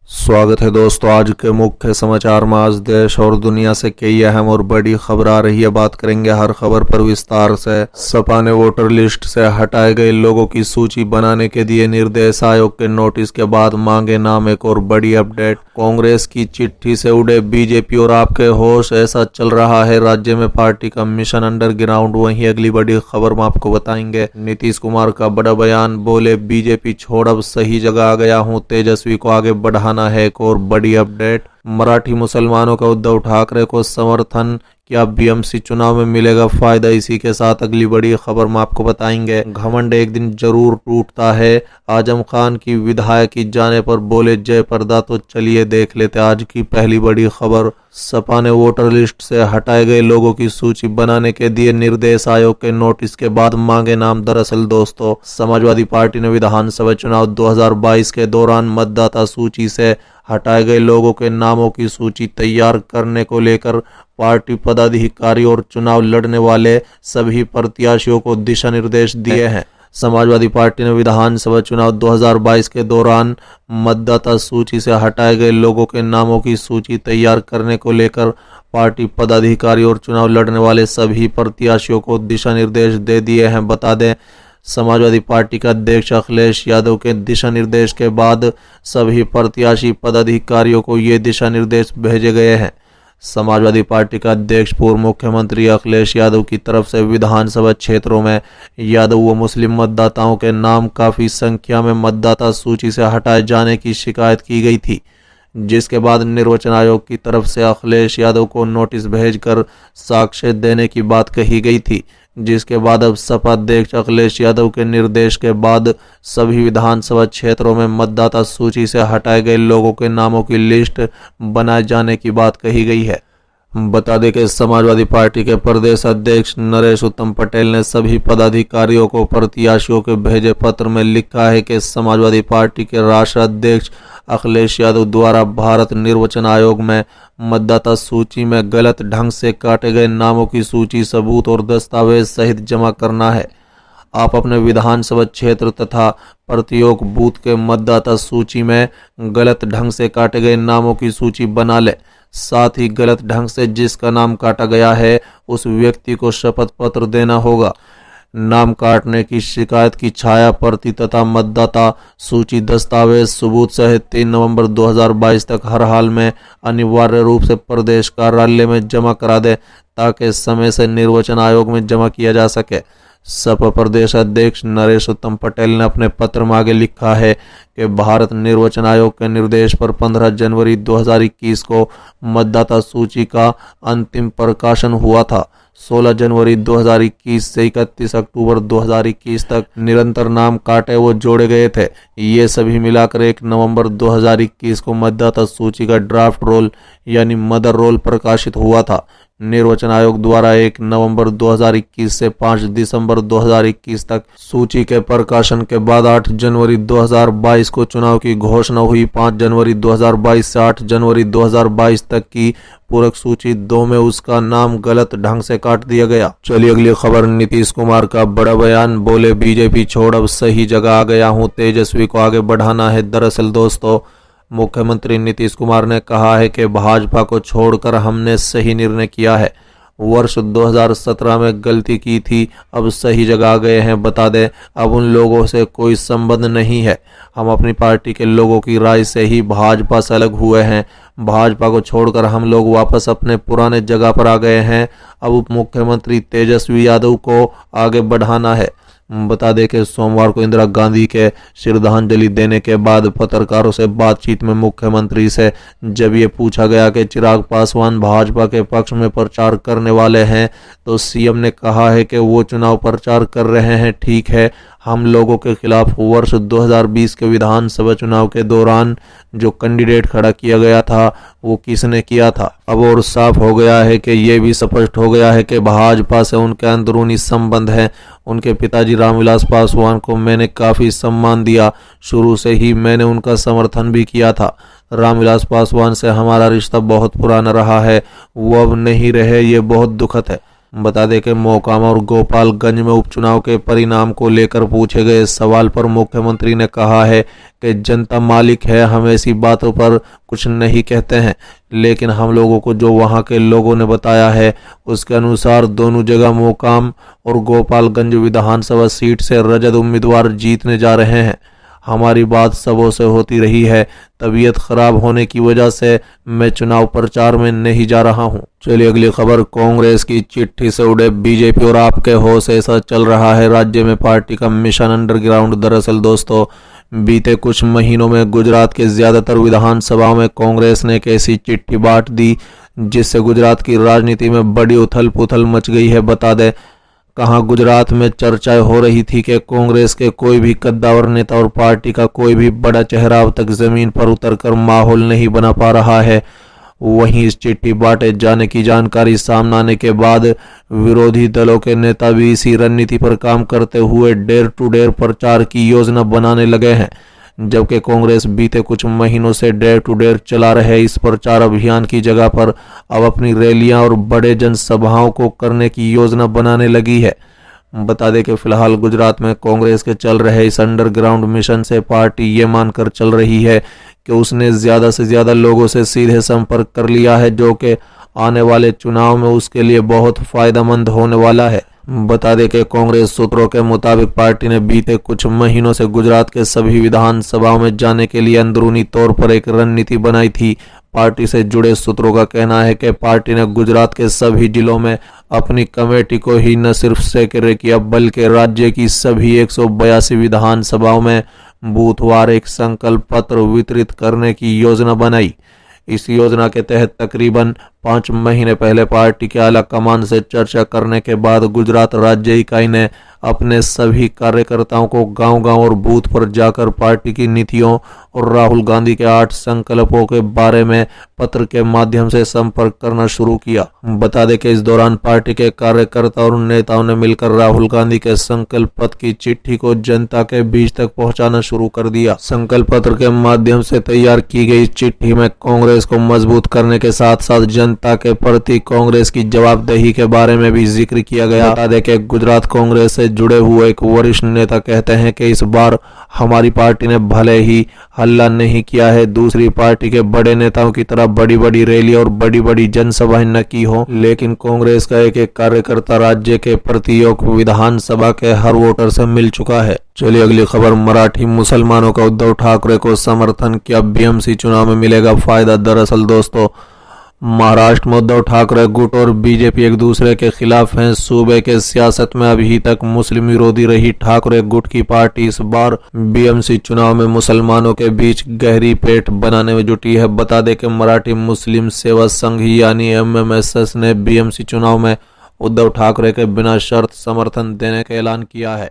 स्वागत है दोस्तों। आज के मुख्य समाचार में आज देश और दुनिया से कई अहम और बड़ी खबर आ रही है। बात करेंगे हर खबर पर विस्तार से। सपा ने वोटर लिस्ट से हटाए गए लोगों की सूची बनाने के दिए निर्देश। आयोग के नोटिस के बाद मांगे नाम। एक और बड़ी अपडेट, कांग्रेस की चिट्ठी से उड़े बीजेपी और आपके होश। ऐसा चल रहा है राज्य में पार्टी का मिशन अंडरग्राउंड। वहीं अगली बड़ी खबर में आपको बताएंगे नीतीश कुमार का बड़ा बयान। बोले बीजेपी छोड़ अब सही जगह आ गया हूं, तेजस्वी को आगे बढ़ाना है। एक और बड़ी अपडेट, मराठी मुसलमानों का उद्धव ठाकरे को समर्थन, क्या बीएमसी चुनाव में मिलेगा फायदा। इसी के साथ अगली बड़ी खबर में आपको बताएंगे घमंड एक दिन जरूर टूटता है। आजम खान की विधायक की जाने पर बोले जय प्रदा। तो चलिए देख लेते आज की पहली बड़ी खबर। सपा ने वोटर लिस्ट से हटाए गए लोगों की सूची बनाने के दिए निर्देश। आयोग के नोटिस के बाद मांगे नाम। दरअसल दोस्तों, समाजवादी पार्टी ने विधानसभा चुनाव 2022 के दौरान मतदाता सूची से हटाए गए लोगों के नामों की सूची तैयार करने को लेकर पार्टी पदाधिकारी और चुनाव लड़ने वाले सभी प्रत्याशियों को दिशा निर्देश दिए हैं। समाजवादी पार्टी ने विधानसभा चुनाव 2022 के दौरान मतदाता सूची से हटाए गए लोगों के नामों की सूची तैयार करने को लेकर पार्टी पदाधिकारी और चुनाव लड़ने वाले सभी प्रत्याशियों को दिशा निर्देश दे दिए हैं। बता दें, समाजवादी पार्टी का अध्यक्ष अखिलेश यादव के दिशा निर्देश के बाद सभी प्रत्याशी पदाधिकारियों को ये दिशा निर्देश भेजे गए हैं। समाजवादी पार्टी का अध्यक्ष पूर्व मुख्यमंत्री अखिलेश यादव की तरफ से विधानसभा क्षेत्रों में यादव व मुस्लिम मतदाताओं के नाम काफी संख्या में मतदाता सूची से हटाए जाने की शिकायत की गई थी, जिसके बाद निर्वाचन आयोग की तरफ से अखिलेश यादव को नोटिस भेजकर साक्ष्य देने की बात कही गई थी। जिसके बाद अब सपा अध्यक्ष अखिलेश यादव के निर्देश के बाद सभी विधानसभा क्षेत्रों में मतदाता सूची से हटाए गए लोगों के नामों की लिस्ट बनाए जाने की बात कही गई है। बता दें कि समाजवादी पार्टी के प्रदेश अध्यक्ष नरेश उत्तम पटेल ने सभी पदाधिकारियों को प्रत्याशियों के भेजे पत्र में लिखा है कि समाजवादी पार्टी के राष्ट्रीय अध्यक्ष अखिलेश यादव द्वारा भारत निर्वाचन आयोग में मतदाता सूची में गलत ढंग से काटे गए नामों की सूची सबूत और दस्तावेज सहित जमा करना है। आप अपने विधानसभा क्षेत्र तथा प्रत्येक बूथ के मतदाता सूची में गलत ढंग से काटे गए नामों की सूची बना लें। साथ ही गलत ढंग से जिसका नाम काटा गया है उस व्यक्ति को शपथ पत्र देना होगा। नाम काटने की शिकायत की छाया प्रति तथा मतदाता सूची दस्तावेज सबूत सहित 3 नवंबर 2022 तक हर हाल में अनिवार्य रूप से प्रदेश कार्यालय में जमा करा दे, ताकि समय से निर्वाचन आयोग में जमा किया जा सके। सपा प्रदेश अध्यक्ष नरेश उत्तम पटेल ने अपने पत्र में आगे लिखा है कि भारत निर्वाचन आयोग के निर्देश पर 15 जनवरी 2021 को मतदाता सूची का अंतिम प्रकाशन हुआ था। 16 जनवरी 2021 से 31 अक्टूबर 2021 तक निरंतर नाम काटे वो जोड़े गए थे। ये सभी मिलाकर 1 नवंबर 2021 को मतदाता सूची का ड्राफ्ट रोल यानी मदर रोल प्रकाशित हुआ था। निर्वाचन आयोग द्वारा 1 नवंबर 2021 से 5 दिसंबर 2021 तक सूची के प्रकाशन के बाद 8 जनवरी 2022 को चुनाव की घोषणा हुई। 5 जनवरी 2022 से 8 जनवरी 2022 तक की पूरक सूची 2 में उसका नाम गलत ढंग से काट दिया गया। चलिए अगली खबर, नीतीश कुमार का बड़ा बयान। बोले बीजेपी छोड़ अब सही जगह आ गया हूं, तेजस्वी को आगे बढ़ाना है। दरअसल दोस्तों, मुख्यमंत्री नीतीश कुमार ने कहा है कि भाजपा को छोड़कर हमने सही निर्णय किया है। वर्ष 2017 में गलती की थी, अब सही जगह आ गए हैं। बता दें, अब उन लोगों से कोई संबंध नहीं है। हम अपनी पार्टी के लोगों की राय से ही भाजपा से अलग हुए हैं। भाजपा को छोड़कर हम लोग वापस अपने पुराने जगह पर आ गए हैं। अब उप मुख्यमंत्री तेजस्वी यादव को आगे बढ़ाना है। बता दें कि सोमवार को इंदिरा गांधी के श्रद्धांजलि देने के बाद पत्रकारों से बातचीत में मुख्यमंत्री से जब ये पूछा गया कि चिराग पासवान भाजपा के पक्ष में प्रचार करने वाले हैं, तो सीएम ने कहा है कि वो चुनाव प्रचार कर रहे हैं। ठीक है, हम लोगों के खिलाफ वर्ष 2020 के विधानसभा चुनाव के दौरान जो कैंडिडेट खड़ा किया गया था वो किसने किया था। अब और साफ हो गया है कि ये भी स्पष्ट हो गया है कि भाजपा से उनके अंदरूनी संबंध हैं। उनके पिताजी रामविलास पासवान को मैंने काफ़ी सम्मान दिया, शुरू से ही मैंने उनका समर्थन भी किया था। रामविलास पासवान से हमारा रिश्ता बहुत पुराना रहा है, वो अब नहीं रहे, ये बहुत दुखद है। बता दें कि मोकामा और गोपालगंज में उपचुनाव के परिणाम को लेकर पूछे गए सवाल पर मुख्यमंत्री ने कहा है कि जनता मालिक है, हम ऐसी बातों पर कुछ नहीं कहते हैं, लेकिन हम लोगों को जो वहां के लोगों ने बताया है उसके अनुसार दोनों जगह मोकाम और गोपालगंज विधानसभा सीट से रजत उम्मीदवार जीतने जा रहे हैं। हमारी बात सबों से होती रही है, तबीयत खराब होने की वजह से मैं चुनाव प्रचार में नहीं जा रहा हूं। चलिए अगली खबर, कांग्रेस की चिट्ठी से उड़े बीजेपी और आपके होश, ऐसा चल रहा है राज्य में पार्टी का मिशन अंडरग्राउंड। दरअसल दोस्तों, बीते कुछ महीनों में गुजरात के ज्यादातर विधानसभाओं में कांग्रेस ने एक ऐसी चिट्ठी बांट दी जिससे गुजरात की राजनीति में बड़ी उथल पुथल मच गई है। बता दें, कहां गुजरात में चर्चाएं हो रही थी कि कांग्रेस के कोई भी कद्दावर नेता और पार्टी का कोई भी बड़ा चेहरा अब तक जमीन पर उतरकर माहौल नहीं बना पा रहा है। वहीं इस चिट्ठी बांटे जाने की जानकारी सामने आने के बाद विरोधी दलों के नेता भी इसी रणनीति पर काम करते हुए डेर टू डेर प्रचार की योजना बनाने लगे हैं, जबकि कांग्रेस बीते कुछ महीनों से डेर टू डेर चला रहे इस प्रचार अभियान की जगह पर अब अपनी रैलियां और बड़े जनसभाओं को करने की योजना बनाने लगी है। बता दें कि फिलहाल गुजरात में कांग्रेस के चल रहे इस अंडरग्राउंड मिशन से पार्टी ये मानकर चल रही है कि उसने ज्यादा से ज्यादा लोगों से सीधे संपर्क कर लिया है, जो कि आने वाले चुनाव में उसके लिए बहुत फायदेमंद होने वाला है। बता दें कि कांग्रेस सूत्रों के मुताबिक पार्टी ने बीते कुछ महीनों से गुजरात के सभी विधानसभाओं में जाने के लिए अंदरूनी तौर पर एक रणनीति बनाई थी। पार्टी से जुड़े सूत्रों का कहना है कि पार्टी ने गुजरात के सभी जिलों में अपनी कमेटी को ही न सिर्फ सक्रिय किया बल्कि राज्य की सभी 182 विधानसभाओं में बूथवार एक संकल्प पत्र वितरित करने की योजना बनाई। इस योजना के तहत तकरीबन 5 महीने पहले पार्टी के आला कमान से चर्चा करने के बाद गुजरात राज्य इकाई ने अपने सभी कार्यकर्ताओं को गांव-गांव और बूथ पर जाकर पार्टी की नीतियों और राहुल गांधी के 8 संकल्पों के बारे में पत्र के माध्यम से संपर्क करना शुरू किया। बता दें कि इस दौरान पार्टी के कार्यकर्ता और नेताओं ने मिलकर राहुल गांधी के संकल्प पत्र की चिट्ठी को जनता के बीच तक पहुंचाना शुरू कर दिया। संकल्प पत्र के माध्यम से तैयार की गई चिट्ठी में कांग्रेस को मजबूत करने के साथ साथ जनता के प्रति कांग्रेस की जवाबदेही के बारे में भी जिक्र किया गया। बता दें कि गुजरात कांग्रेस से जुड़े हुए एक वरिष्ठ नेता कहते हैं कि इस बार हमारी पार्टी ने भले ही हल्ला नहीं किया है, दूसरी पार्टी के बड़े नेताओं की तरह बड़ी बड़ी रैली और बड़ी बड़ी जनसभाएं न की हो, लेकिन कांग्रेस का एक एक कार्यकर्ता राज्य के प्रत्येक विधानसभा के हर वोटर से मिल चुका है। चलिए अगली खबर, मराठी मुसलमानों का उद्धव ठाकरे को समर्थन, क्या बीएमसी चुनाव में मिलेगा फायदा। दरअसल दोस्तों, महाराष्ट्र में उद्धव ठाकरे गुट और बीजेपी एक दूसरे के खिलाफ हैं। सूबे के सियासत में अभी तक मुस्लिम विरोधी रही ठाकरे गुट की पार्टी इस बार बीएमसी चुनाव में मुसलमानों के बीच गहरी पेठ बनाने में जुटी है। बता दें कि मराठी मुस्लिम सेवा संघ यानी एमएमएसएस ने बीएमसी चुनाव में उद्धव ठाकरे के बिना शर्त समर्थन देने का ऐलान किया है।